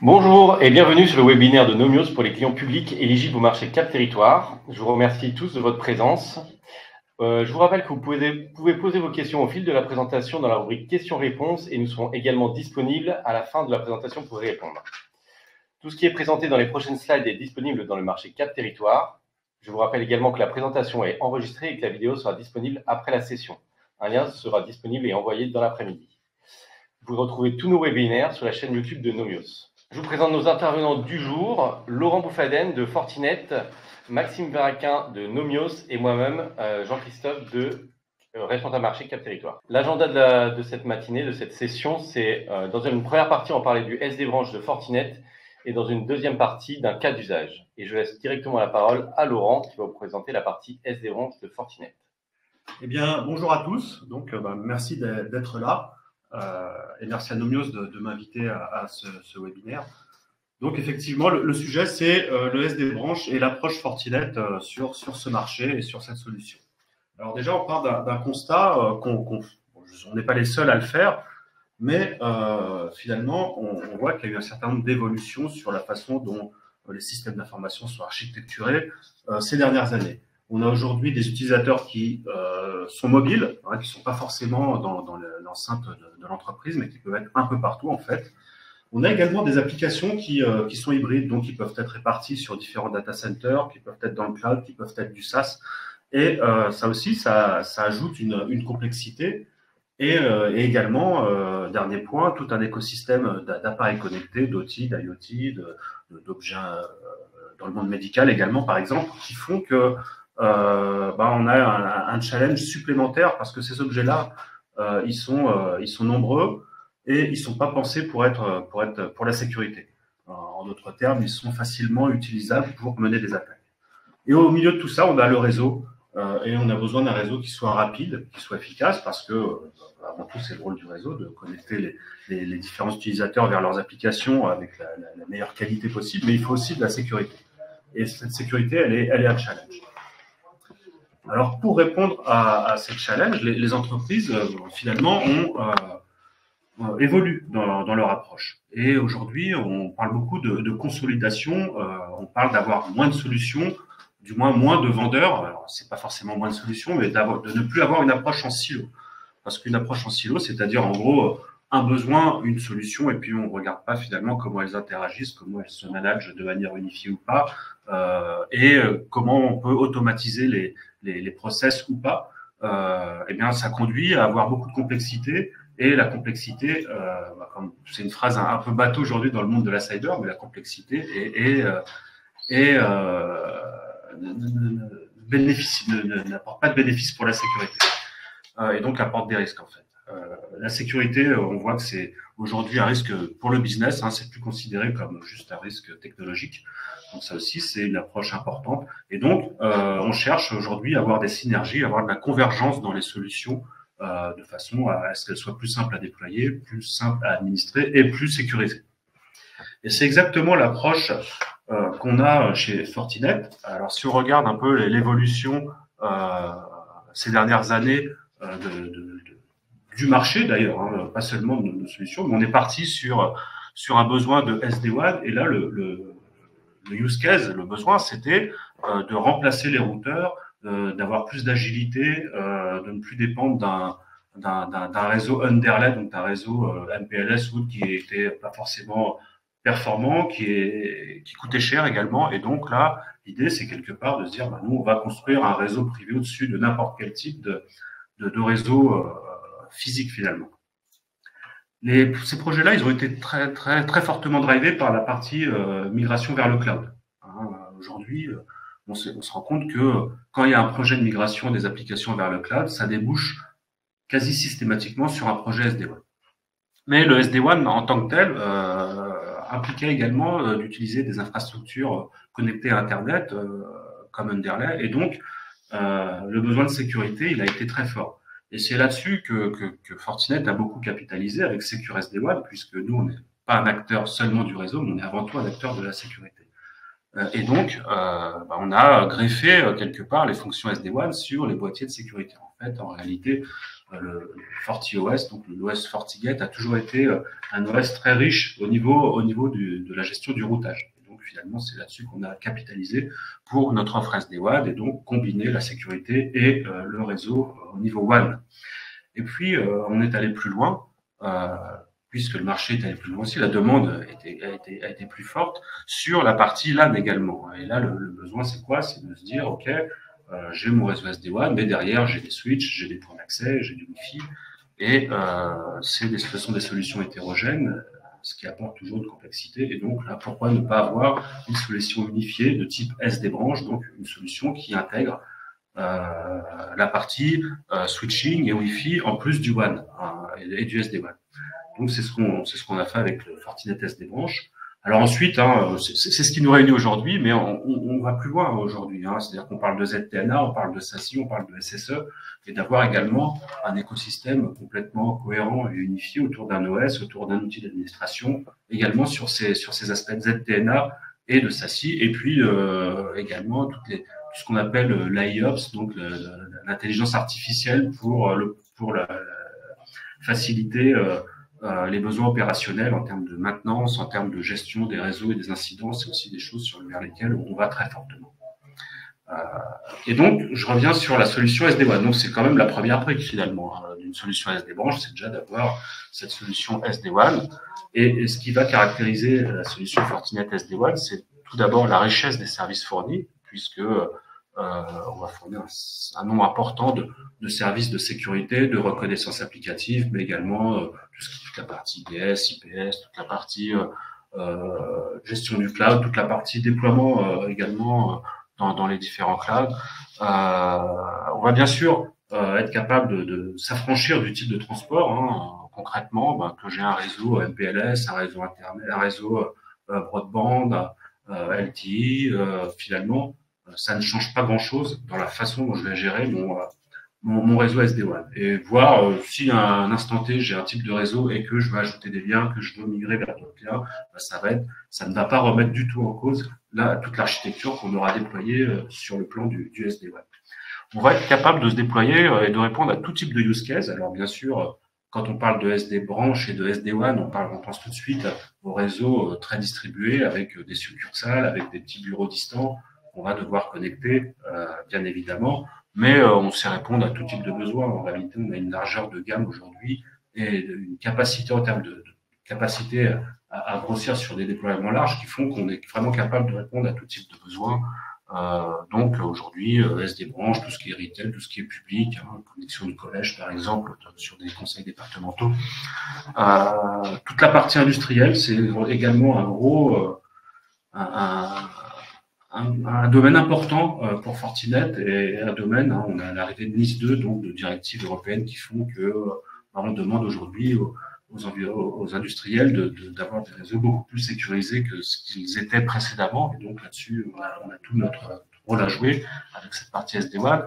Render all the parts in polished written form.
Bonjour et bienvenue sur le webinaire de Nomios pour les clients publics éligibles au marché Cap Territoire. Je vous remercie tous de votre présence. Je vous rappelle que vous pouvez poser vos questions au fil de la présentation dans la rubrique questions-réponses et nous serons également disponibles à la fin de la présentation pour y répondre. Tout ce qui est présenté dans les prochaines slides est disponible dans le marché Cap Territoire. Je vous rappelle également que la présentation est enregistrée et que la vidéo sera disponible après la session. Un lien sera disponible et envoyé dans l'après-midi. Vous retrouvez tous nos webinaires sur la chaîne YouTube de Nomios. Je vous présente nos intervenants du jour, Laurent Bouffaden de Fortinet, Maxime Varaquin de Nomios et moi-même, Jean-Christophe de responsable marché Cap Territoire. L'agenda de cette matinée, de cette session, c'est dans une première partie, on parlait du SD branche de Fortinet et dans une deuxième partie d'un cas d'usage. Et je laisse directement la parole à Laurent qui va vous présenter la partie SD branche de Fortinet. Eh bien, bonjour à tous. Donc, merci d'être là. Et merci à Nomios de m'inviter à ce webinaire. Donc effectivement, le sujet, c'est le SD branche et l'approche Fortinet sur ce marché et sur cette solution. Alors déjà, on part d'un constat on n'est pas les seuls à le faire, mais finalement, on voit qu'il y a eu un certain nombre d'évolutions sur la façon dont les systèmes d'information sont architecturés ces dernières années. On a aujourd'hui des utilisateurs qui sont mobiles, qui ne sont pas forcément dans l'enceinte de l'entreprise, mais qui peuvent être un peu partout en fait. On a également des applications qui sont hybrides, donc qui peuvent être réparties sur différents data centers, qui peuvent être dans le cloud, qui peuvent être du SaaS. Et ça aussi, ça ajoute une complexité. Et également, dernier point, tout un écosystème d'appareils connectés, d'outils, d'IoT, d'objets dans le monde médical également, par exemple, qui font que on a un challenge supplémentaire parce que ces objets-là, ils sont nombreux et ils sont pas pensés pour la sécurité. En d'autres termes, ils sont facilement utilisables pour mener des attaques. Et au milieu de tout ça, on a le réseau et on a besoin d'un réseau qui soit rapide, qui soit efficace parce que avant tout, c'est le rôle du réseau de connecter les différents utilisateurs vers leurs applications avec la meilleure qualité possible, mais il faut aussi de la sécurité. Et cette sécurité, elle est un challenge. Alors, pour répondre à ces challenges, les entreprises, finalement, évoluent dans leur approche. Et aujourd'hui, on parle beaucoup de consolidation, on parle d'avoir moins de solutions, du moins de vendeurs. Alors, c'est pas forcément moins de solutions, mais de ne plus avoir une approche en silo. Parce qu'une approche en silo, c'est-à-dire, en gros, un besoin, une solution, et puis on ne regarde pas finalement comment elles interagissent, comment elles se managent de manière unifiée ou pas, et comment on peut automatiser les process ou pas. Eh bien, ça conduit à avoir beaucoup de complexité. Et la complexité, c'est une phrase un peu bateau aujourd'hui dans le monde de la cyber, mais la complexité n'apporte pas de bénéfice pour la sécurité. Et donc apporte des risques en fait. La sécurité, on voit que c'est aujourd'hui un risque pour le business, c'est plus considéré comme juste un risque technologique. Donc ça aussi, c'est une approche importante. Et donc, on cherche aujourd'hui à avoir des synergies, à avoir de la convergence dans les solutions de façon à ce qu'elles soient plus simples à déployer, plus simples à administrer et plus sécurisées. Et c'est exactement l'approche qu'on a chez Fortinet. Alors, si on regarde un peu l'évolution ces dernières années du marché d'ailleurs, pas seulement de nos solutions, mais on est parti sur un besoin de SD-WAN et là, le use case, le besoin, c'était de remplacer les routeurs, d'avoir plus d'agilité, de ne plus dépendre d'un réseau underlay, donc d'un réseau MPLS ou qui était pas forcément performant, qui coûtait cher également. Et donc là, l'idée, c'est quelque part de se dire, nous, on va construire un réseau privé au-dessus de n'importe quel type de réseau physique finalement. Ces projets-là, ils ont été très, très, très fortement drivés par la partie migration vers le cloud. Aujourd'hui, on se rend compte que quand il y a un projet de migration des applications vers le cloud, ça débouche quasi systématiquement sur un projet SD-WAN. Mais le SD-WAN, en tant que tel, impliquait également d'utiliser des infrastructures connectées à Internet comme underlay. Et donc, le besoin de sécurité, il a été très fort. Et c'est là-dessus que Fortinet a beaucoup capitalisé avec Secure SD-WAN, puisque nous, on n'est pas un acteur seulement du réseau, mais on est avant tout un acteur de la sécurité. Et donc, on a greffé quelque part les fonctions SD-WAN sur les boîtiers de sécurité. En fait, en réalité, le FortiOS, donc l'OS FortiGate, a toujours été un OS très riche au niveau de la gestion du routage. Et donc, finalement, c'est là-dessus qu'on a capitalisé pour notre offre SD-WAN et donc combiner la sécurité et le réseau au niveau WAN. Et puis, on est allé plus loin. Puisque le marché est allé plus loin aussi, la demande a été plus forte sur la partie LAN également. Et là, le besoin, c'est quoi? C'est de se dire, OK, j'ai mon réseau SD-WAN, mais derrière, j'ai des switches, j'ai des points d'accès, j'ai du Wi-Fi, et ce sont des solutions hétérogènes, ce qui apporte toujours de complexité. Et donc, là, pourquoi ne pas avoir une solution unifiée de type SD-branche, donc une solution qui intègre la partie switching et Wi-Fi en plus du WAN et du SD-WAN. Donc, c'est ce qu'on a fait avec le Fortinet SD-branche. Alors ensuite, c'est ce qui nous réunit aujourd'hui, mais on va plus loin aujourd'hui. C'est-à-dire qu'on parle de ZTNA, on parle de SASI, on parle de SSE, et d'avoir également un écosystème complètement cohérent et unifié autour d'un OS, autour d'un outil d'administration, également sur ces aspects de ZTNA et de SASI, et puis également tout ce qu'on appelle l'IOPS, donc l'intelligence artificielle pour faciliter les besoins opérationnels en termes de maintenance, en termes de gestion des réseaux et des incidents, c'est aussi des choses vers lesquelles on va très fortement. Et donc, je reviens sur la solution SD-WAN. Donc, c'est quand même la première brique finalement d'une solution SD-branche, c'est déjà d'avoir cette solution SD-WAN. Et ce qui va caractériser la solution Fortinet SD-WAN, c'est tout d'abord la richesse des services fournis, puisque on va fournir un nombre important de services de sécurité, de reconnaissance applicative, mais également toute la partie IDS, IPS, toute la partie gestion du cloud, toute la partie déploiement également dans les différents clouds. On va bien sûr être capable de s'affranchir du type de transport. Concrètement, que j'ai un réseau MPLS, un réseau Internet, un réseau broadband, LTE, finalement, ça ne change pas grand-chose dans la façon dont je vais gérer mon réseau SD-WAN. Et voir si à un instant T, j'ai un type de réseau et que je veux ajouter des liens, que je veux migrer vers d'autres liens, ça ne va pas remettre du tout en cause toute l'architecture qu'on aura déployée sur le plan du SD-WAN. On va être capable de se déployer et de répondre à tout type de use case. Alors bien sûr, quand on parle de SD-branche et de SD-WAN, on pense tout de suite aux réseaux très distribués avec des succursales, avec des petits bureaux distants qu'on va devoir connecter, bien évidemment. Mais on sait répondre à tout type de besoin. En réalité, on a une largeur de gamme aujourd'hui et une capacité en termes de capacité à grossir sur des déploiements larges qui font qu'on est vraiment capable de répondre à tout type de besoins. Donc aujourd'hui, SD-branche, tout ce qui est retail, tout ce qui est public, connexion de collège par exemple, sur des conseils départementaux. Toute la partie industrielle, c'est également un gros un domaine important pour Fortinet et un domaine, on a l'arrivée de NIS 2, donc de directives européennes qui font que on demande aujourd'hui aux industriels d'avoir des réseaux beaucoup plus sécurisés que ce qu'ils étaient précédemment. Et donc là-dessus, on a tout notre rôle à jouer avec cette partie SD-WAN.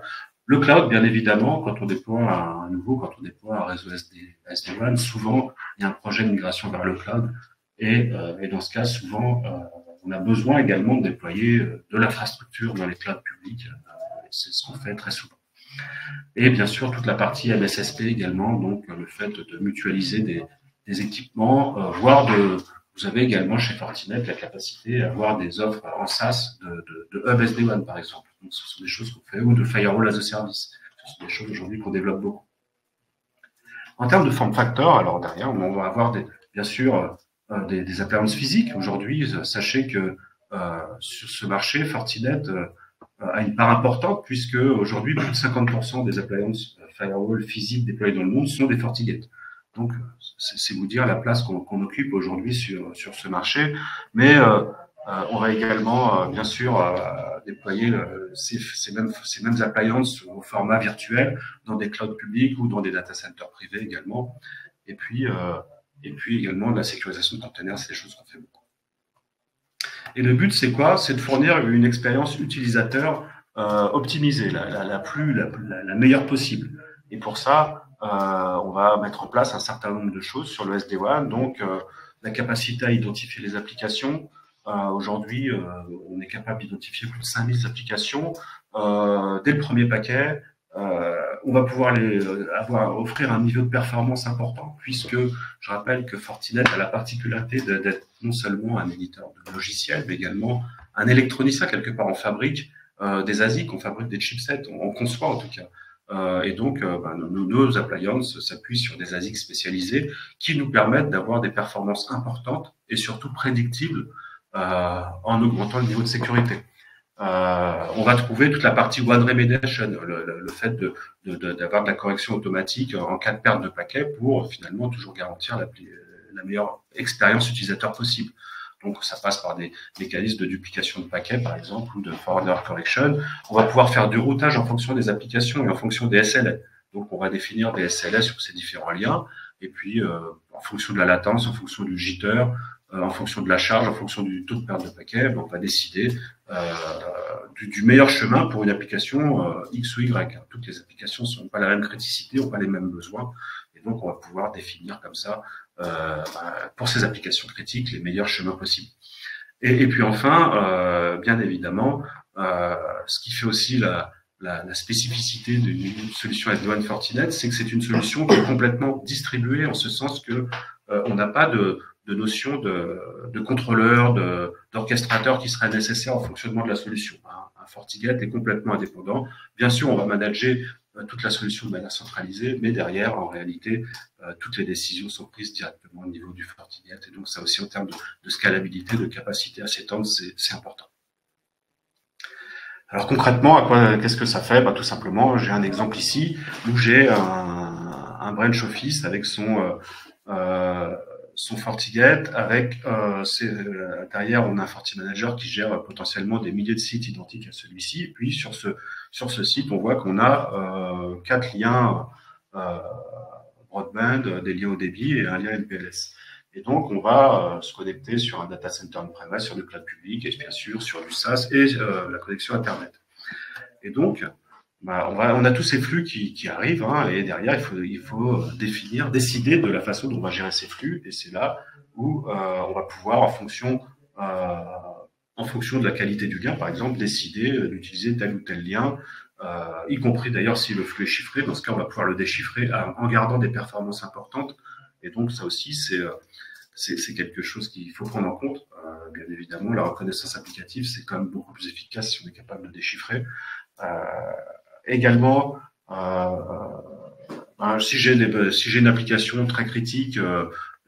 Le cloud, bien évidemment, quand on déploie quand on déploie un réseau SD-WAN, souvent, il y a un projet de migration vers le cloud. Et dans ce cas, souvent, on a besoin également de déployer de l'infrastructure dans les clouds publics. C'est ce qu'on fait très souvent. Et bien sûr, toute la partie MSSP également, donc le fait de mutualiser des équipements, vous avez également chez Fortinet la capacité à avoir des offres en SaaS de Hub SD-WAN, par exemple. Donc, ce sont des choses qu'on fait, ou de Firewall as a Service. Ce sont des choses aujourd'hui qu'on développe beaucoup. En termes de form factor, alors derrière, on va avoir bien sûr des appliances physiques. Aujourd'hui, sachez que sur ce marché, Fortinet a une part importante puisque aujourd'hui, plus de 50% des appliances firewall physiques déployées dans le monde sont des FortiGate. Donc, c'est vous dire la place qu'on occupe aujourd'hui sur ce marché. Mais on va également, bien sûr, déployer ces mêmes appliances au format virtuel dans des clouds publics ou dans des data centers privés également. Et puis également de la sécurisation de containers, c'est des choses qu'on fait beaucoup. Et le but, c'est quoi? C'est de fournir une expérience utilisateur optimisée, la meilleure possible. Et pour ça, on va mettre en place un certain nombre de choses sur le SD-WAN, donc la capacité à identifier les applications, Aujourd'hui, on est capable d'identifier plus de 5000 applications. Dès le premier paquet, on va pouvoir offrir un niveau de performance important, puisque je rappelle que Fortinet a la particularité d'être non seulement un éditeur de logiciels, mais également un électronicien. Quelque part, on fabrique des ASIC, on fabrique des chipsets, on conçoit en tout cas. Et donc, nos appliances s'appuient sur des ASIC spécialisés qui nous permettent d'avoir des performances importantes et surtout prédictibles en augmentant le niveau de sécurité. On va trouver toute la partie one remediation, le fait d'avoir de la correction automatique en cas de perte de paquet pour finalement toujours garantir la meilleure expérience utilisateur possible. Donc, ça passe par des mécanismes de duplication de paquets, par exemple, ou de forward error correction. On va pouvoir faire du routage en fonction des applications et en fonction des SLA. Donc, on va définir des SLA sur ces différents liens. Et puis, en fonction de la latence, en fonction du jitter, en fonction de la charge, en fonction du taux de perte de paquet, on va décider du meilleur chemin pour une application X ou Y. Toutes les applications n'ont pas la même criticité, n'ont pas les mêmes besoins. Et donc, on va pouvoir définir comme ça, pour ces applications critiques, les meilleurs chemins possibles. Et puis enfin, bien évidemment, ce qui fait aussi la spécificité d'une solution SD-WAN Fortinet, c'est que c'est une solution qui est complètement distribuée, en ce sens que on n'a pas de notion de contrôleur, d'orchestrateur qui serait nécessaire au fonctionnement de la solution. Un FortiGate est complètement indépendant. Bien sûr, on va manager toute la solution de manière centralisée, mais derrière, en réalité, toutes les décisions sont prises directement au niveau du FortiGate. Et donc, ça aussi, en termes de scalabilité, de capacité à s'étendre, c'est important. Alors concrètement, qu'est-ce que ça fait? Tout simplement, j'ai un exemple ici où j'ai un branch office avec son FortiGate, avec derrière on a un FortiManager qui gère potentiellement des milliers de sites identiques à celui-ci. Et puis sur ce site, on voit qu'on a 4 liens broadband, des liens au débit et un lien MPLS. Et donc, on va se connecter sur un data center on-premise, sur du cloud public, et bien sûr sur du SaaS et la connexion Internet. Et donc, on a tous ces flux qui arrivent, et derrière, il faut décider de la façon dont on va gérer ces flux. Et c'est là où on va pouvoir, en fonction de la qualité du lien, par exemple, décider d'utiliser tel ou tel lien, y compris d'ailleurs si le flux est chiffré. Dans ce cas, on va pouvoir le déchiffrer en gardant des performances importantes. Et donc, ça aussi, c'est quelque chose qu'il faut prendre en compte. Bien évidemment, la reconnaissance applicative, c'est quand même beaucoup plus efficace si on est capable de déchiffrer. Également, si j'ai une application très critique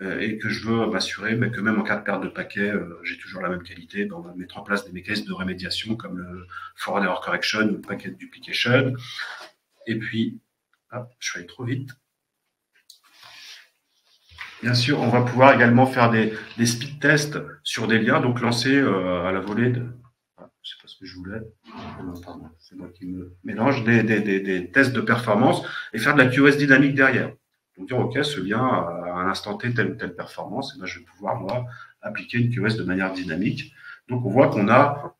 et que je veux m'assurer que même en cas de perte de paquet, j'ai toujours la même qualité, on va mettre en place des mécanismes de rémédiation comme le forward error correction ou le packet duplication. Et puis, je vais aller trop vite. Bien sûr, on va pouvoir également faire des speed tests sur des liens, donc lancer à la volée de... je sais pas ce que je voulais. Pardon, c'est moi qui me mélange. Des tests de performance et faire de la QoS dynamique derrière. Donc dire, OK, ce lien a à un instant T telle ou telle performance, et je vais pouvoir, moi, appliquer une QoS de manière dynamique. Donc on voit qu'on a...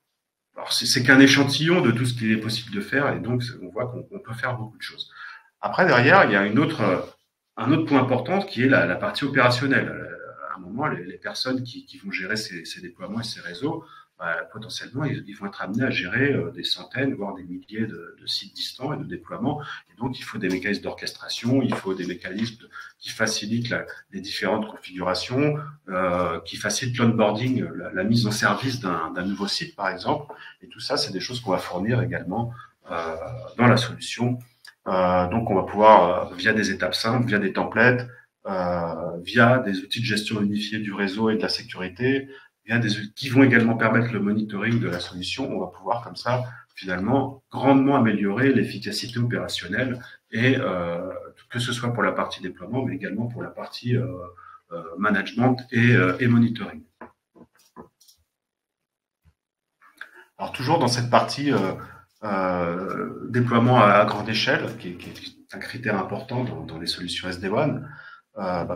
Alors c'est qu'un échantillon de tout ce qu'il est possible de faire, et donc on voit qu'on peut faire beaucoup de choses. Après, derrière, il y a un autre point important qui est la partie opérationnelle. À un moment, les personnes qui vont gérer ces déploiements et ces réseaux, potentiellement, ils vont être amenés à gérer des centaines, voire des milliers de sites distants et de déploiements. Et donc, il faut des mécanismes d'orchestration, il faut des mécanismes qui facilitent les différentes configurations, qui facilitent l'onboarding, la mise en service d'un nouveau site, par exemple. Et tout ça, c'est des choses qu'on va fournir également dans la solution. Donc, on va pouvoir, via des étapes simples, via des templates, via des outils de gestion unifiée du réseau et de la sécurité, via des outils qui vont également permettre le monitoring de la solution, on va pouvoir comme ça, finalement, grandement améliorer l'efficacité opérationnelle, et que ce soit pour la partie déploiement, mais également pour la partie management et monitoring. Alors, toujours dans cette partie déploiement à grande échelle, qui est un critère important dans les solutions SD-WAN,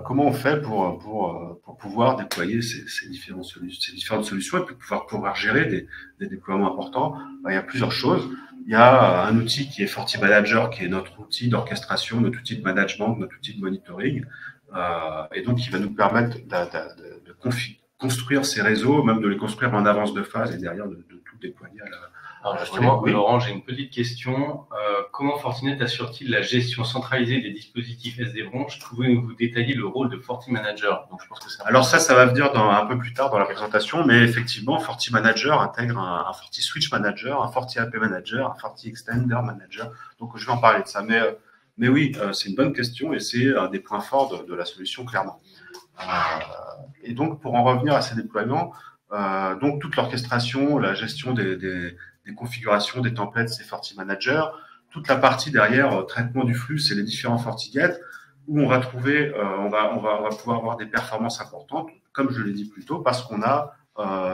comment on fait pour pouvoir déployer ces différentes solutions et puis pouvoir gérer des déploiements importants? Il y a plusieurs choses. Il y a un outil qui est FortiManager, qui est notre outil d'orchestration, notre outil de management, notre outil de monitoring, et donc qui va nous permettre de construire ces réseaux, même de les construire en avance de phase et derrière de tout déployer à la. Alors justement, Laurent, j'ai une petite question. Comment Fortinet assure-t-il la gestion centralisée des dispositifs SD-Branch? Pouvez-vous détailler le rôle de FortiManager? Donc, je pense que alors ça va venir un peu plus tard dans la présentation, mais effectivement, FortiManager intègre un FortiSwitch Manager, un FortiAP Manager, un FortiExtender Manager. Donc je vais en parler de ça. Mais oui, c'est une bonne question et c'est un des points forts de la solution, clairement. Et donc, pour en revenir à ces déploiements, donc toute l'orchestration, la gestion des configurations, des templates, c'est FortiManager. Toute la partie derrière, traitement du flux, c'est les différents FortiGate, où on va trouver, on va pouvoir avoir des performances importantes, comme je l'ai dit plus tôt, parce qu'on a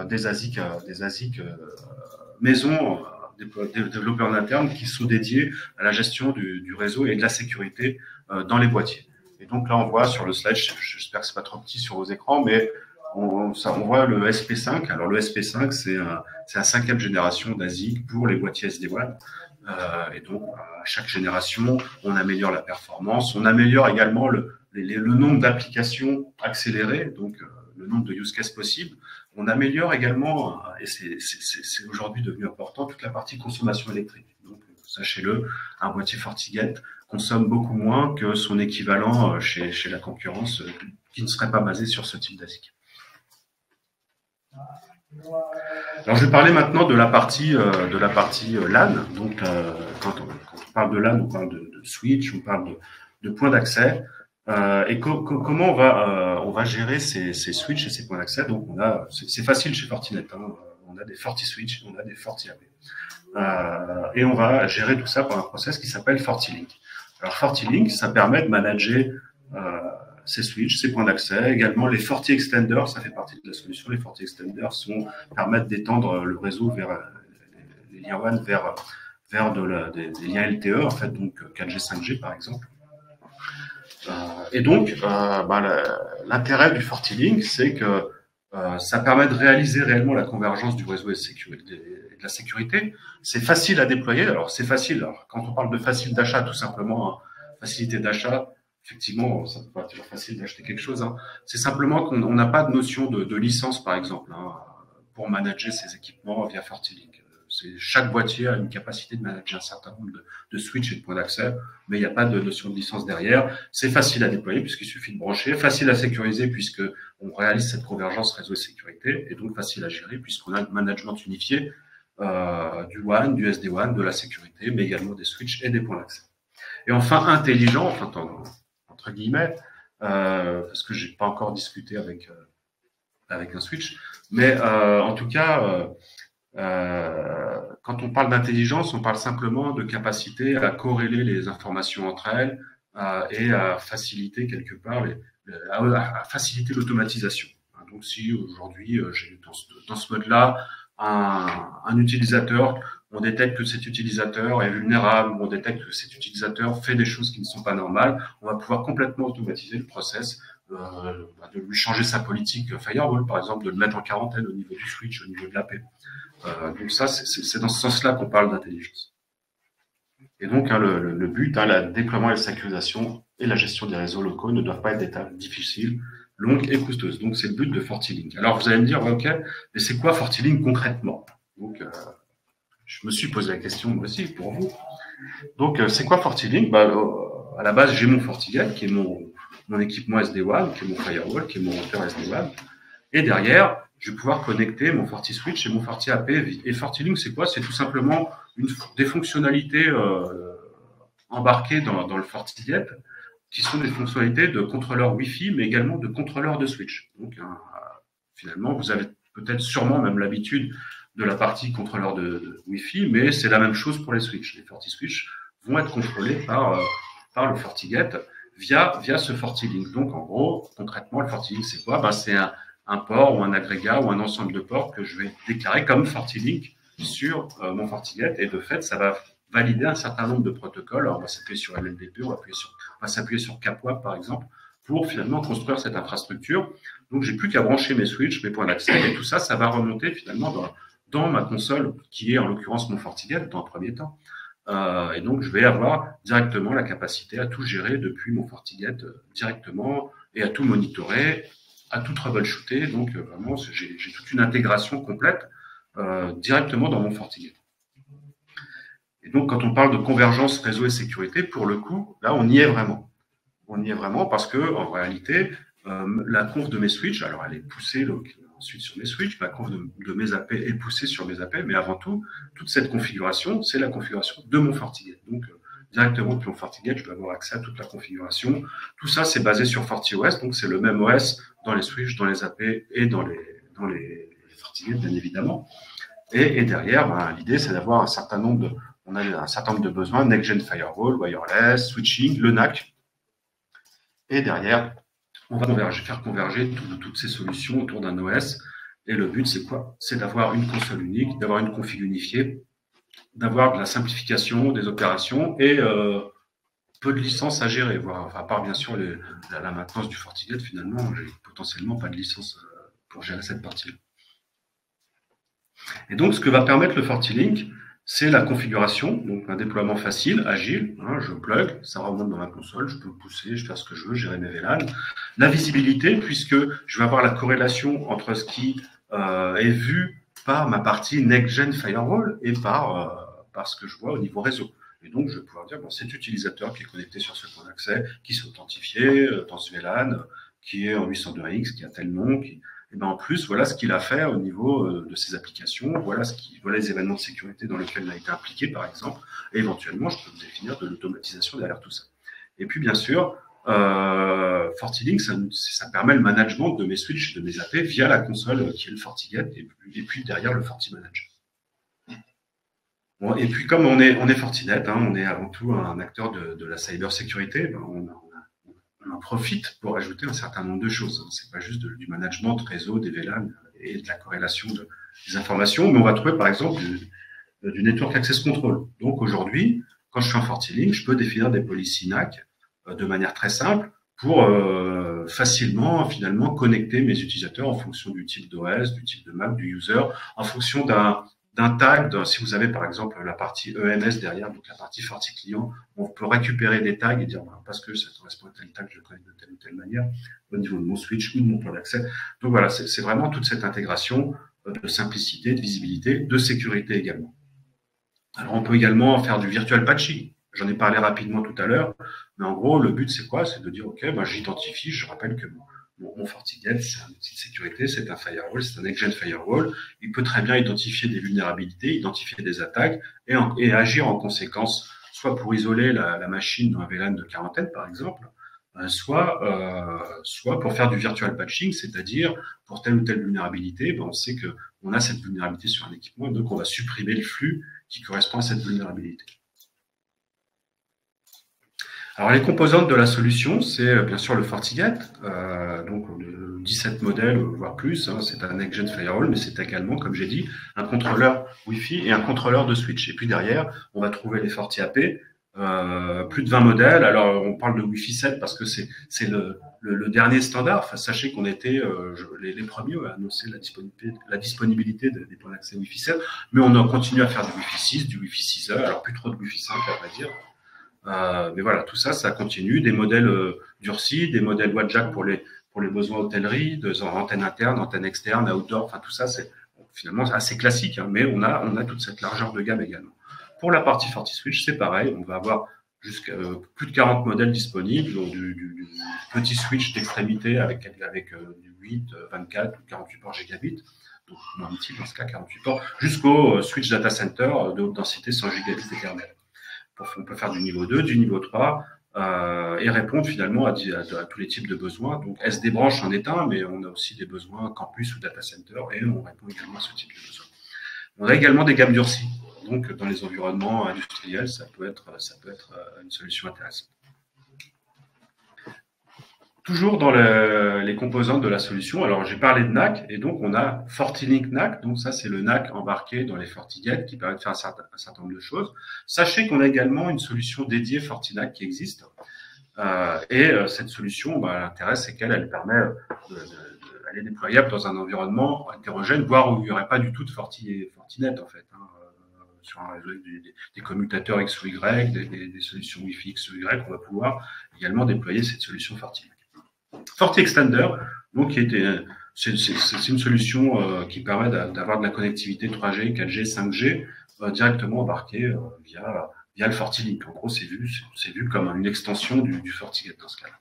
des ASIC maison, développés en interne, qui sont dédiés à la gestion du réseau et de la sécurité dans les boîtiers. Et donc là, on voit sur le slide, j'espère que c'est pas trop petit sur vos écrans, mais on voit le SP5. Alors le SP5, c'est la 5e génération d'ASIC pour les boîtiers SD-WAN. Et donc, à chaque génération, on améliore la performance, on améliore également le nombre d'applications accélérées, donc le nombre de use cases possibles. On améliore également, et c'est aujourd'hui devenu important, toute la partie consommation électrique. Donc, sachez-le, un boîtier FortiGate consomme beaucoup moins que son équivalent chez la concurrence qui ne serait pas basé sur ce type d'ASIC. Alors, je vais parler maintenant de la partie LAN. Donc, quand on parle de LAN, on parle de switch, on parle de points d'accès. Et comment on va gérer ces switches et ces points d'accès? Donc, c'est facile chez Fortinet. Hein. On a des FortiSwitch, on a des FortiAP. Et on va gérer tout ça par un process qui s'appelle FortiLink. Alors, FortiLink, ça permet de manager ces switches, ces points d'accès, également les FortiExtenders, ça fait partie de la solution. Les FortiExtenders permettent d'étendre le réseau vers les liens WAN vers des liens LTE, en fait, donc 4G, 5G par exemple. Et donc, l'intérêt du FortiLink, c'est que ça permet de réaliser réellement la convergence du réseau et de la sécurité. C'est facile à déployer. Alors, c'est facile. Alors, quand on parle de facile d'achat, tout simplement, hein, facilité d'achat, effectivement, ça peut pas être toujours facile d'acheter quelque chose. Hein. C'est simplement qu'on n'a pas de notion de licence, par exemple, hein, pour manager ces équipements via FortiLink. Chaque boîtier a une capacité de manager un certain nombre de switches et de points d'accès, mais il n'y a pas de notion de licence derrière. C'est facile à déployer puisqu'il suffit de brancher, facile à sécuriser puisque on réalise cette convergence réseau et sécurité, et donc facile à gérer puisqu'on a le management unifié du WAN, du SD-WAN, de la sécurité, mais également des switches et des points d'accès. Et enfin, intelligent, enfin entre guillemets, parce que j'ai pas encore discuté avec un switch, mais en tout cas. Quand on parle d'intelligence, on parle simplement de capacité à corréler les informations entre elles et à faciliter quelque part, à faciliter l'automatisation. Donc, si aujourd'hui j'ai dans ce mode-là un utilisateur, on détecte que cet utilisateur est vulnérable, on détecte que cet utilisateur fait des choses qui ne sont pas normales, on va pouvoir complètement automatiser le process. De lui changer sa politique firewall, par exemple, de le mettre en quarantaine au niveau du switch, au niveau de l'AP. Donc ça, c'est dans ce sens-là qu'on parle d'intelligence. Et donc, hein, le but, hein, le déploiement et la sécurisation et la gestion des réseaux locaux ne doivent pas être d'étapes difficiles, longues et coûteuses. Donc, c'est le but de FortiLink. Alors, vous allez me dire, OK, mais c'est quoi FortiLink concrètement? Donc, je me suis posé la question, moi aussi, pour vous. Donc, c'est quoi FortiLink? À la base, j'ai mon FortiGate, qui est mon équipement SD-WAN, qui est mon firewall, qui est mon routeur SD-WAN. Et derrière, je vais pouvoir connecter mon FortiSwitch et mon FortiAP. Et FortiLink, c'est quoi? C'est tout simplement des fonctionnalités embarquées dans le FortiGate, qui sont des fonctionnalités de contrôleur Wi-Fi, mais également de contrôleur de switch. Donc, finalement, vous avez peut-être sûrement même l'habitude de la partie contrôleur de Wi-Fi, mais c'est la même chose pour les switches. Les FortiSwitch vont être contrôlés par le FortiGate via ce FortiLink. Donc, en gros, concrètement, le FortiLink, c'est quoi? C'est un port ou un agrégat ou un ensemble de ports que je vais déclarer comme FortiLink sur mon FortiGate. Et de fait, ça va valider un certain nombre de protocoles. Alors, on va s'appuyer sur LLDP, on va s'appuyer sur CapWAP, par exemple, pour finalement construire cette infrastructure. Donc, j'ai plus qu'à brancher mes switches, mes points d'accès, et tout ça, ça va remonter finalement dans ma console, qui est en l'occurrence mon FortiGate dans un premier temps. Et donc, je vais avoir directement la capacité à tout gérer depuis mon FortiGate directement et à tout monitorer à tout troubleshooter. Donc, vraiment, j'ai toute une intégration complète directement dans mon FortiGate. Et donc, quand on parle de convergence réseau et sécurité, pour le coup, là, on y est vraiment. On y est vraiment parce que, en réalité, la conf de mes switches, alors elle est poussée ensuite sur mes switches, la conf de mes AP est poussée sur mes AP, mais avant tout, toute cette configuration, c'est la configuration de mon FortiGate. Donc, directement depuis mon FortiGate, je dois avoir accès à toute la configuration. Tout ça, c'est basé sur FortiOS, donc c'est le même OS dans les switches, dans les AP et dans les FortiGate, bien évidemment. Et derrière, l'idée, c'est d'avoir un certain nombre de besoins, Next-Gen Firewall, Wireless, Switching, le NAC. Et derrière, on va faire converger toutes ces solutions autour d'un OS. Et le but, c'est quoi? C'est d'avoir une console unique, d'avoir une config unifiée, d'avoir de la simplification des opérations et peu de licences à gérer. À part, bien sûr, la maintenance du FortiGate, finalement, j'ai potentiellement pas de licence pour gérer cette partie-là. Et donc, ce que va permettre le FortiLink, c'est la configuration, donc un déploiement facile, agile. Je plug, ça remonte dans ma console, je peux pousser, je fais ce que je veux, gérer mes VLAN. La visibilité, puisque je vais avoir la corrélation entre ce qui est vu par ma partie Next-Gen Firewall et par ce que je vois au niveau réseau. Et donc, je vais pouvoir dire, cet utilisateur qui est connecté sur ce point d'accès, qui s'est authentifié dans ce VLAN, qui est en 802.1x, qui a tel nom, et en plus, voilà ce qu'il a fait au niveau de ses applications, voilà les événements de sécurité dans lesquels il a été impliqué, par exemple, et éventuellement, je peux vous définir de l'automatisation derrière tout ça. Et puis, bien sûr, FortiLink, ça permet le management de mes switches, de mes AP via la console qui est le FortiGate, et puis derrière le FortiManage. Bon, et puis, comme on est Fortinet, on est avant tout un acteur de la cybersécurité, on en profite pour ajouter un certain nombre de choses. C'est pas juste du management de réseau, des VLAN et de la corrélation des informations, mais on va trouver par exemple du Network Access Control. Donc aujourd'hui, quand je suis en FortiLink, je peux définir des policies NAC de manière très simple pour facilement finalement connecter mes utilisateurs en fonction du type d'OS, du type de map, du user, en fonction d'un tag. Si vous avez par exemple la partie EMS derrière, donc la partie Forti client, on peut récupérer des tags et dire parce que ça correspond à tel tag, je le connais de telle ou telle manière au niveau de mon switch ou de mon point d'accès. Donc voilà, c'est vraiment toute cette intégration de simplicité, de visibilité, de sécurité également. Alors on peut également faire du virtual patching. J'en ai parlé rapidement tout à l'heure, mais en gros le but c'est quoi? C'est de dire ok, j'identifie, je rappelle que mon FortiGate, c'est un outil de sécurité, c'est un firewall, c'est un next-gen firewall. Il peut très bien identifier des vulnérabilités, identifier des attaques et agir en conséquence, soit pour isoler la machine dans un VLAN de quarantaine, par exemple, soit pour faire du virtual patching, c'est-à-dire pour telle ou telle vulnérabilité, on sait qu'on a cette vulnérabilité sur un équipement, et donc on va supprimer le flux qui correspond à cette vulnérabilité. Alors, les composantes de la solution, c'est bien sûr le FortiGate, donc 17 modèles, voire plus. C'est un Next-Gen Firewall, mais c'est également, comme j'ai dit, un contrôleur Wi-Fi et un contrôleur de switch. Et puis derrière, on va trouver les FortiAP, plus de 20 modèles. Alors, on parle de Wi-Fi 7 parce que c'est le dernier standard. Enfin, sachez qu'on était les premiers à annoncer la disponibilité des points d'accès Wi-Fi 7, mais on en continue à faire du Wi-Fi 6, du Wi-Fi 6E, alors plus trop de Wi-Fi 5, à vrai dire. Mais voilà, tout ça, ça continue. Des modèles durcis, des modèles WAT-Jack pour les besoins hôtellerie, des antennes internes, antennes externes, outdoor. Enfin, tout ça, c'est finalement assez classique, mais on a toute cette largeur de gamme également. Pour la partie FortiSwitch, c'est pareil. On va avoir jusqu'à plus de 40 modèles disponibles, donc du petit switch d'extrémité avec du 8, 24 ou 48 ports gigabits. Donc, moins petit dans ce cas, 48 ports, jusqu'au switch data center de haute densité 100 gigabits Ethernet. On peut faire du niveau 2, du niveau 3 et répondre finalement à tous les types de besoins. Donc SD branche en est un, mais on a aussi des besoins campus ou data center et on répond également à ce type de besoins. On a également des gammes durcies. Donc dans les environnements industriels, ça peut être une solution intéressante. Toujours dans les composantes de la solution, alors j'ai parlé de NAC, et donc on a FortiLink NAC, donc ça c'est le NAC embarqué dans les FortiGate qui permet de faire un certain nombre de choses. Sachez qu'on a également une solution dédiée FortiNAC qui existe, et cette solution, l'intérêt c'est qu'elle permet elle est déployable dans un environnement hétérogène, voire où il n'y aurait pas du tout de Fortinet en fait, sur un réseau des commutateurs X ou Y, des solutions Wi-Fi X ou Y, on va pouvoir également déployer cette solution FortiNAC. FortiExtender, Donc, c'est une solution qui permet d'avoir de la connectivité 3G, 4G, 5G directement embarquée via le FortiLink. En gros, c'est vu comme une extension du FortiGate dans ce cas-là.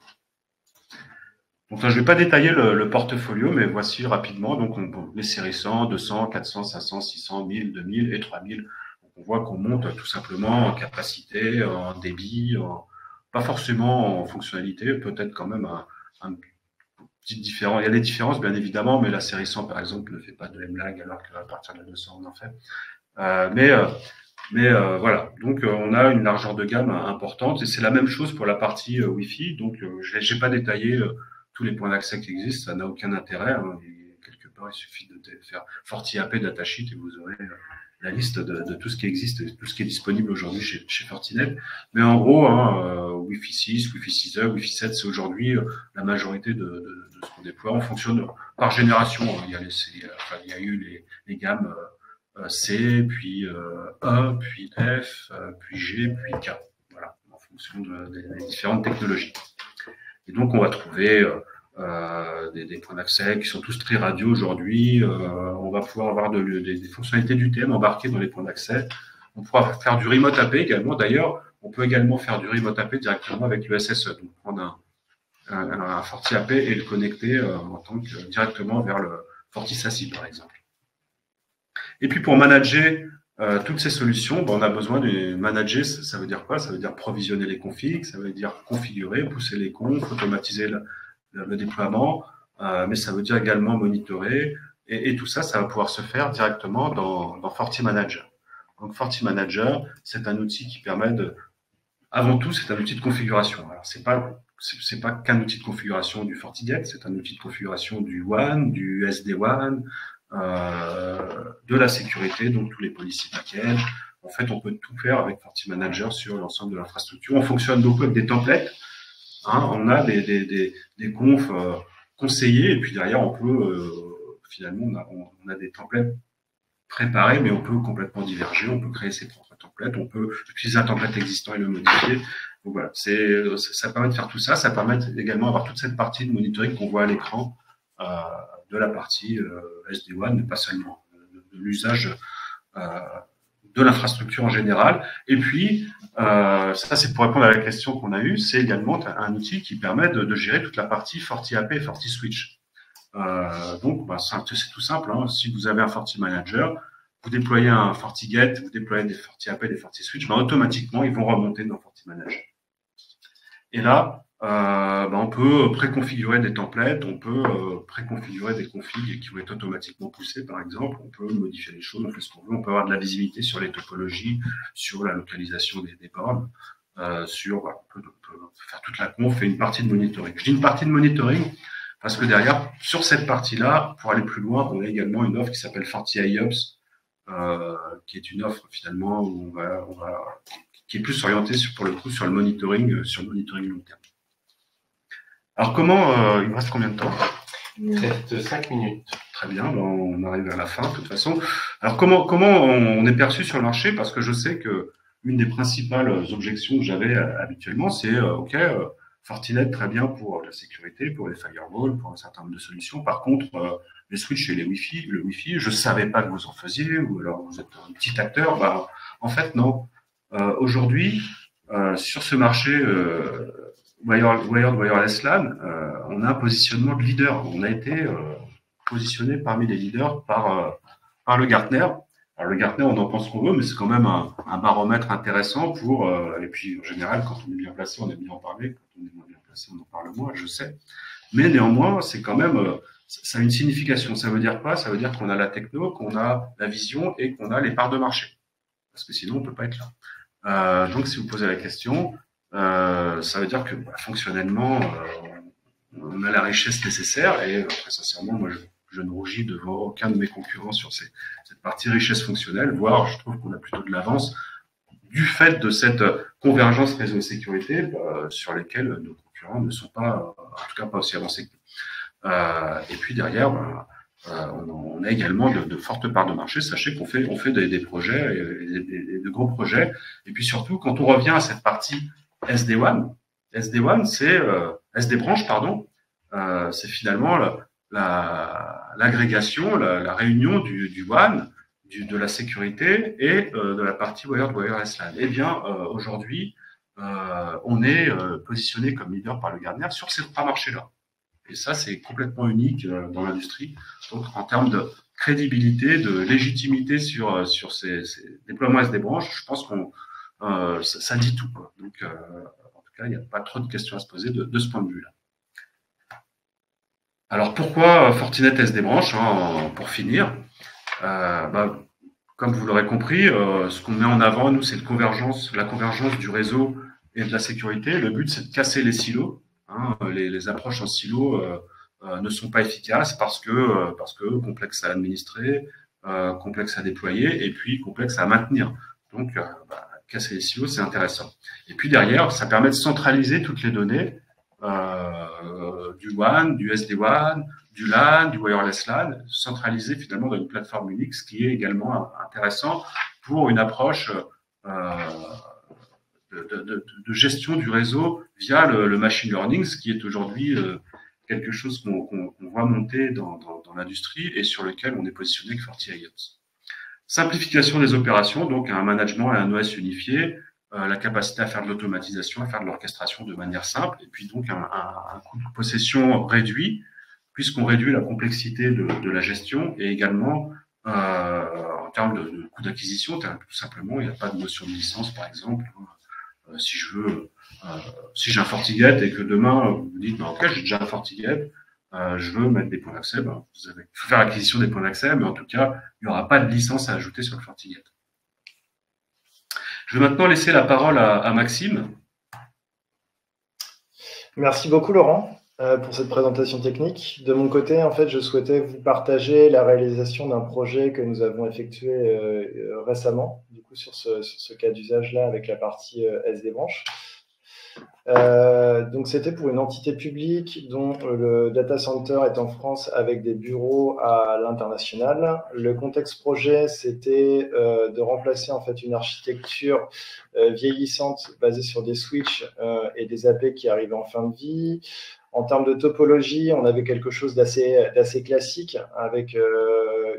Donc là, je ne vais pas détailler le portfolio, mais voici rapidement donc les séries 100, 200, 400, 500, 600, 1000, 2000 et 3000. Donc on voit qu'on monte tout simplement en capacité, en débit, pas forcément en fonctionnalité, peut-être quand même un petit différent. Il y a des différences bien évidemment, mais la série 100 par exemple ne fait pas de MLAG alors qu'à partir de la 200 on en fait. Mais voilà, donc on a une largeur de gamme importante et c'est la même chose pour la partie Wi-Fi. Donc je n'ai pas détaillé tous les points d'accès qui existent, ça n'a aucun intérêt. Hein. Quelque part, il suffit de faire FortiAP datasheet et vous aurez la liste de tout ce qui existe, tout ce qui est disponible aujourd'hui chez Fortinet. Mais en gros, hein, Wi-Fi 6, Wi-Fi 6E, Wi-Fi 7, c'est aujourd'hui la majorité de ce qu'on déploie. On fonctionne par génération. Hein. Il y a eu les gammes C, puis E, puis F, puis G, puis K. Voilà, en fonction des différentes technologies. Et donc, on va trouver des points d'accès qui sont tous très radio aujourd'hui. On va pouvoir avoir des fonctionnalités d'UTM embarquées dans les points d'accès. On pourra faire du remote AP également. D'ailleurs, on peut également faire du remote AP directement avec le SSE. Donc, prendre un FortiAP et le connecter directement vers le FortiSASI, par exemple. Et puis, pour manager toutes ces solutions, on a besoin de manager. Ça veut dire quoi? Ça veut dire provisionner les configs, ça veut dire configurer, pousser les confs, automatiser le déploiement, mais ça veut dire également monitorer. Et tout ça, ça va pouvoir se faire directement dans FortiManager. Donc FortiManager, c'est un outil qui permet avant tout, c'est un outil de configuration. Alors c'est pas qu'un outil de configuration du FortiGate, c'est un outil de configuration du WAN, du SD-WAN, de la sécurité, donc tous les policy packages. En fait, on peut tout faire avec FortiManager sur l'ensemble de l'infrastructure. On fonctionne beaucoup avec des templates. Hein, on a des confs conseillés et puis derrière, on peut finalement, on a des templates préparés, mais on peut complètement diverger. On peut créer ses propres templates. On peut utiliser un template existant et le modifier. Donc voilà, ça permet de faire tout ça. Ça permet également d'avoir toute cette partie de monitoring qu'on voit à l'écran. De la partie SD-WAN, mais pas seulement, de l'usage de l'infrastructure en général. Et puis, ça c'est pour répondre à la question qu'on a eue, c'est également un outil qui permet de gérer toute la partie FortiAP et FortiSwitch. Donc, c'est tout simple. Hein. Si vous avez un FortiManager, vous déployez un FortiGate, vous déployez des FortiAP et des FortiSwitch, automatiquement, ils vont remonter dans FortiManager. Et là, on peut préconfigurer des templates, on peut préconfigurer des configs qui vont être automatiquement poussés, par exemple. On peut modifier les choses, on fait ce qu'on veut. On peut avoir de la visibilité sur les topologies, sur la localisation des bornes, on peut faire toute la conf et une partie de monitoring. Je dis une partie de monitoring parce que derrière, sur cette partie-là, pour aller plus loin, on a également une offre qui s'appelle FortiIOps, qui est une offre finalement où qui est plus orientée pour le coup sur le monitoring long terme. Alors il me reste combien de temps? Il reste 5 minutes. Très bien, on arrive à la fin de toute façon. Alors comment on est perçu sur le marché? Parce que je sais que une des principales objections que j'avais habituellement, c'est Fortinet très bien pour la sécurité, pour les firewalls, pour un certain nombre de solutions. Par contre, les switches et le Wi-Fi, je savais pas que vous en faisiez, ou alors vous êtes un petit acteur. En fait, non. Aujourd'hui, sur ce marché Wired Wireless LAN, on a un positionnement de leader. On a été positionné parmi les leaders par le Gartner. Alors le Gartner, on en pense qu'on veut, mais c'est quand même un baromètre intéressant pour. Et puis en général, quand on est bien placé, on aime bien en parler. Quand on est moins bien placé, on en parle moins, je sais. Mais néanmoins, c'est quand même ça a une signification. Ça veut dire quoi? Ça veut dire qu'on a la techno, qu'on a la vision et qu'on a les parts de marché. Parce que sinon, on peut pas être là. Donc, si vous posez la question, ça veut dire que fonctionnellement, on a la richesse nécessaire et très sincèrement, moi, je ne rougis devant aucun de mes concurrents sur cette partie richesse fonctionnelle, voire je trouve qu'on a plutôt de l'avance du fait de cette convergence réseau et sécurité sur lesquelles nos concurrents ne sont pas, en tout cas pas aussi avancés que nous. Et puis derrière, on a également de fortes parts de marché. Sachez qu'on fait des projets, et de gros projets. Et puis surtout, quand on revient à cette partie SD-WAN, c'est SD-branche, pardon. c'est finalement l'agrégation, la réunion du WAN, de la sécurité et de la partie Wired Wireless LAN. Eh bien, aujourd'hui, on est positionné comme leader par le Gartner sur ces trois marchés-là. Et ça, c'est complètement unique dans l'industrie. Donc, en termes de crédibilité, de légitimité sur ces déploiements SD branches, je pense qu'on ça dit tout, quoi. Donc, en tout cas, il n'y a pas trop de questions à se poser de ce point de vue-là. Alors, pourquoi Fortinet SD branche, hein, pour finir comme vous l'aurez compris, ce qu'on met en avant, nous, c'est la convergence du réseau et de la sécurité. Le but, c'est de casser les silos. Hein, les approches en silo ne sont pas efficaces parce que complexes à administrer, complexes à déployer et puis complexes à maintenir. Donc, casser les silos, c'est intéressant. Et puis derrière, ça permet de centraliser toutes les données du WAN, du SD-WAN, du LAN, du wireless LAN, centralisé finalement dans une plateforme unique, ce qui est également intéressant pour une approche de gestion du réseau via le machine learning, ce qui est aujourd'hui quelque chose qu'on voit monter dans l'industrie et sur lequel on est positionné avec FortiIOT. Simplification des opérations, donc un management et un OS unifié, la capacité à faire de l'automatisation, à faire de l'orchestration de manière simple, et puis donc un coût de possession réduit, puisqu'on réduit la complexité de la gestion, et également en termes de coût d'acquisition, tout simplement, il n'y a pas de notion de licence, par exemple. Si je veux, si j'ai un FortiGate et que demain vous me dites, ok, j'ai déjà un FortiGate, je veux mettre des points d'accès, vous allez faire l'acquisition des points d'accès, mais en tout cas, il n'y aura pas de licence à ajouter sur le FortiGate. Je vais maintenant laisser la parole à Maxime. Merci beaucoup, Laurent, pour cette présentation technique. De mon côté, en fait, je souhaitais vous partager la réalisation d'un projet que nous avons effectué récemment, du coup, sur ce cas d'usage-là, avec la partie SD branche. Donc, c'était pour une entité publique dont le data center est en France avec des bureaux à l'international. Le contexte projet, c'était de remplacer en fait une architecture vieillissante basée sur des switches et des AP qui arrivaient en fin de vie. En termes de topologie, on avait quelque chose d'assez classique avec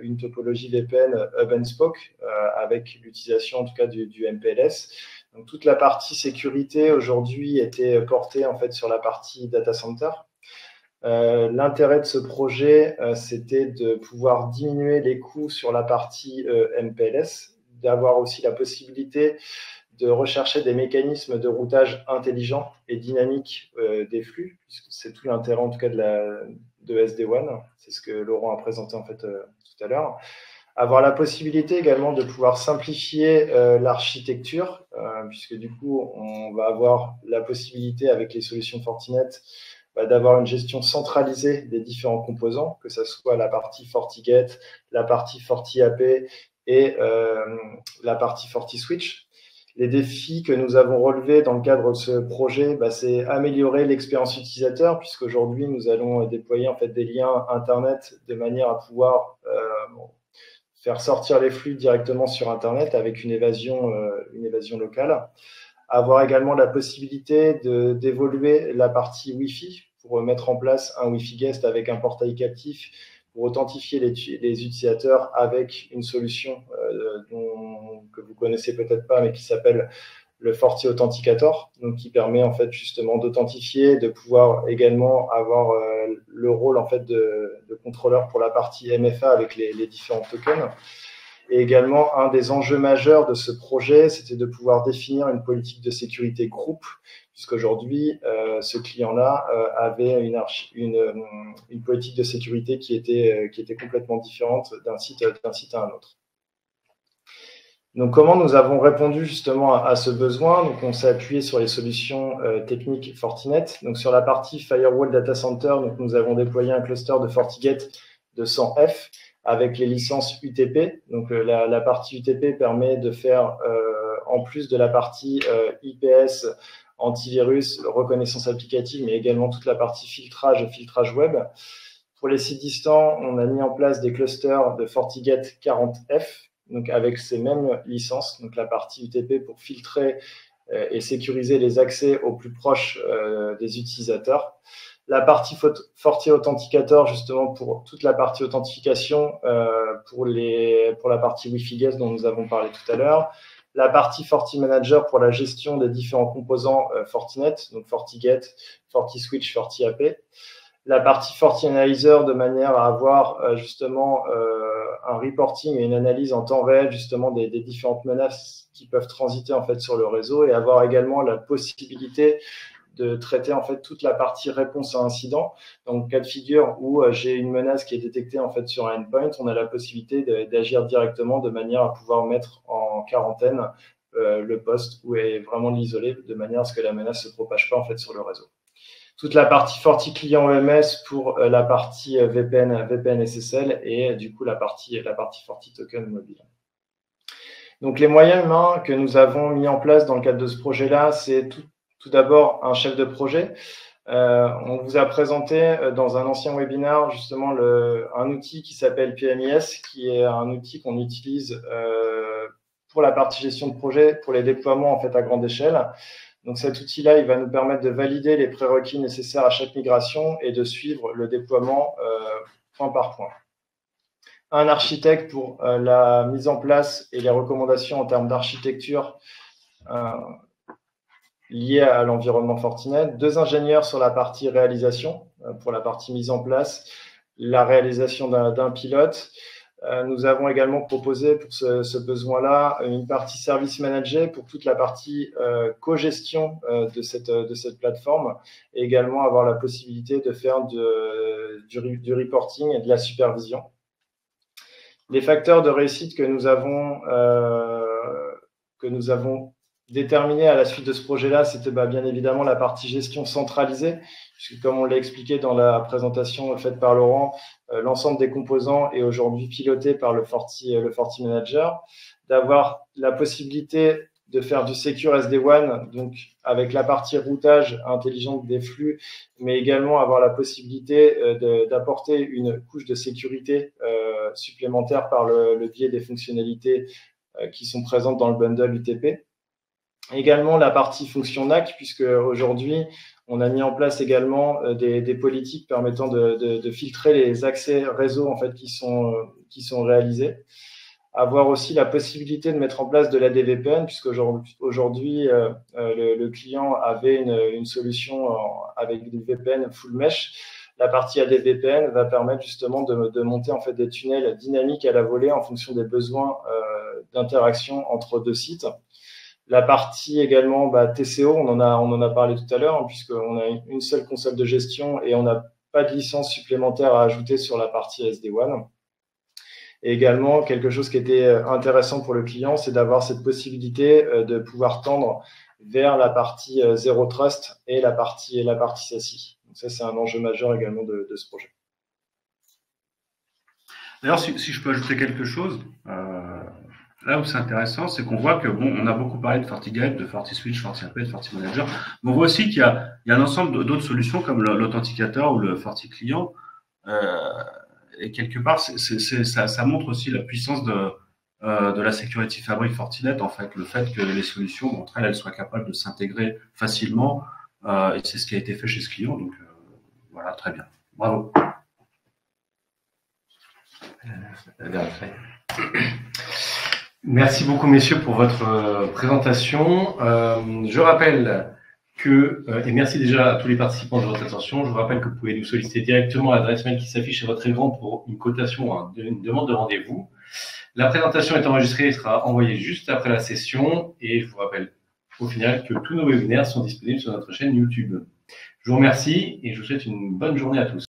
une topologie VPN hub and spoke avec l'utilisation en tout cas du MPLS. Donc, toute la partie sécurité aujourd'hui était portée en fait sur la partie data center. L'intérêt de ce projet, c'était de pouvoir diminuer les coûts sur la partie MPLS, d'avoir aussi la possibilité de rechercher des mécanismes de routage intelligents et dynamiques des flux, puisque c'est tout l'intérêt en tout cas de SD-WAN. C'est ce que Laurent a présenté en fait tout à l'heure. Avoir la possibilité également de pouvoir simplifier l'architecture, puisque du coup, on va avoir la possibilité avec les solutions Fortinet d'avoir une gestion centralisée des différents composants, que ce soit la partie FortiGate, la partie FortiAP et la partie FortiSwitch. Les défis que nous avons relevés dans le cadre de ce projet, c'est améliorer l'expérience utilisateur, puisqu'aujourd'hui, nous allons déployer en fait des liens Internet de manière à pouvoir faire sortir les flux directement sur Internet avec une évasion locale. Avoir également la possibilité d'évoluer la partie Wi-Fi pour mettre en place un Wi-Fi guest avec un portail captif pour authentifier les utilisateurs avec une solution que vous connaissez peut-être pas, mais qui s'appelle le Forti Authenticator, donc qui permet en fait justement d'authentifier, de pouvoir également avoir le rôle en fait de contrôleur pour la partie MFA avec les différents tokens. Et également, un des enjeux majeurs de ce projet, c'était de pouvoir définir une politique de sécurité groupe, puisqu'aujourd'hui, ce client-là avait une politique de sécurité qui était complètement différente d'un site à un autre. Donc, comment nous avons répondu justement à ce besoin? Donc, on s'est appuyé sur les solutions techniques Fortinet. Donc, sur la partie Firewall Data Center, donc, nous avons déployé un cluster de FortiGate de 100F avec les licences UTP. Donc, la partie UTP permet de faire, en plus de la partie IPS, antivirus, reconnaissance applicative, mais également toute la partie filtrage et filtrage web. Pour les sites distants, on a mis en place des clusters de FortiGate 40F, donc avec ces mêmes licences, donc la partie UTP pour filtrer et sécuriser les accès au plus proche des utilisateurs. La partie Forti Authenticator, justement, pour toute la partie authentification, pour la partie Wi-Fi Guest dont nous avons parlé tout à l'heure. La partie Forti Manager pour la gestion des différents composants Fortinet, donc FortiGate, FortiSwitch, FortiAP. La partie Forti Analyzer de manière à avoir justement un reporting et une analyse en temps réel justement des différentes menaces qui peuvent transiter en fait sur le réseau et avoir également la possibilité de traiter en fait toute la partie réponse à incident. Donc, cas de figure où j'ai une menace qui est détectée en fait sur un endpoint, on a la possibilité d'agir directement de manière à pouvoir mettre en quarantaine le poste ou vraiment l'isoler de manière à ce que la menace se propage pas en fait sur le réseau. Toute la partie Forti client EMS pour la partie VPN SSL et du coup la partie Forti token mobile. Donc, les moyens humains que nous avons mis en place dans le cadre de ce projet-là, c'est tout d'abord un chef de projet. On vous a présenté dans un ancien webinaire justement un outil qui s'appelle PMIS, qui est un outil qu'on utilise pour la partie gestion de projet, pour les déploiements en fait à grande échelle. Donc cet outil-là, il va nous permettre de valider les prérequis nécessaires à chaque migration et de suivre le déploiement point par point. Un architecte pour la mise en place et les recommandations en termes d'architecture liées à l'environnement Fortinet. 2 ingénieurs sur la partie réalisation, pour la partie mise en place, la réalisation d'un pilote. Nous avons également proposé pour ce besoin-là une partie service manager pour toute la partie co-gestion de cette plateforme et également avoir la possibilité de faire du reporting et de la supervision. Les facteurs de réussite que nous avons déterminés à la suite de ce projet-là, c'était bien évidemment la partie gestion centralisée, puisque comme on l'a expliqué dans la présentation faite par Laurent, l'ensemble des composants est aujourd'hui piloté par le Forti Manager, d'avoir la possibilité de faire du Secure SD-WAN, donc avec la partie routage intelligente des flux, mais également avoir la possibilité d'apporter une couche de sécurité supplémentaire par le biais des fonctionnalités qui sont présentes dans le bundle UTP. Également la partie fonction NAC, puisque aujourd'hui, on a mis en place également des politiques permettant de filtrer les accès réseau en fait, qui sont réalisés. Avoir aussi la possibilité de mettre en place de l'AD-VPN, puisqu'aujourd'hui, le client avait une solution avec des VPN full mesh. La partie AD-VPN va permettre justement de monter en fait, des tunnels dynamiques à la volée en fonction des besoins d'interaction entre 2 sites. La partie également TCO, on en a parlé tout à l'heure, puisqu'on a une seule console de gestion et on n'a pas de licence supplémentaire à ajouter sur la partie SD-WAN. Et également, quelque chose qui était intéressant pour le client, c'est d'avoir cette possibilité de pouvoir tendre vers la partie Zero Trust et la partie SASI. Donc ça, c'est un enjeu majeur également de ce projet. D'ailleurs, si je peux ajouter quelque chose, là où c'est intéressant, c'est qu'on voit que, on a beaucoup parlé de FortiGate, de FortiSwitch, FortiAP, de FortiManager, mais on voit aussi qu'il y a un ensemble d'autres solutions comme l'authenticateur ou le FortiClient. Et quelque part, ça montre aussi la puissance de la Security Fabric Fortinet, en fait, le fait que les solutions, entre elles soient capables de s'intégrer facilement, et c'est ce qui a été fait chez ce client. Donc, voilà, très bien. Bravo. Merci beaucoup, messieurs, pour votre présentation. Je rappelle et merci déjà à tous les participants de votre attention. Je vous rappelle que vous pouvez nous solliciter directement à l'adresse mail qui s'affiche à votre écran pour une cotation, une demande de rendez-vous. La présentation est enregistrée et sera envoyée juste après la session. Et je vous rappelle au final que tous nos webinaires sont disponibles sur notre chaîne YouTube. Je vous remercie et je vous souhaite une bonne journée à tous.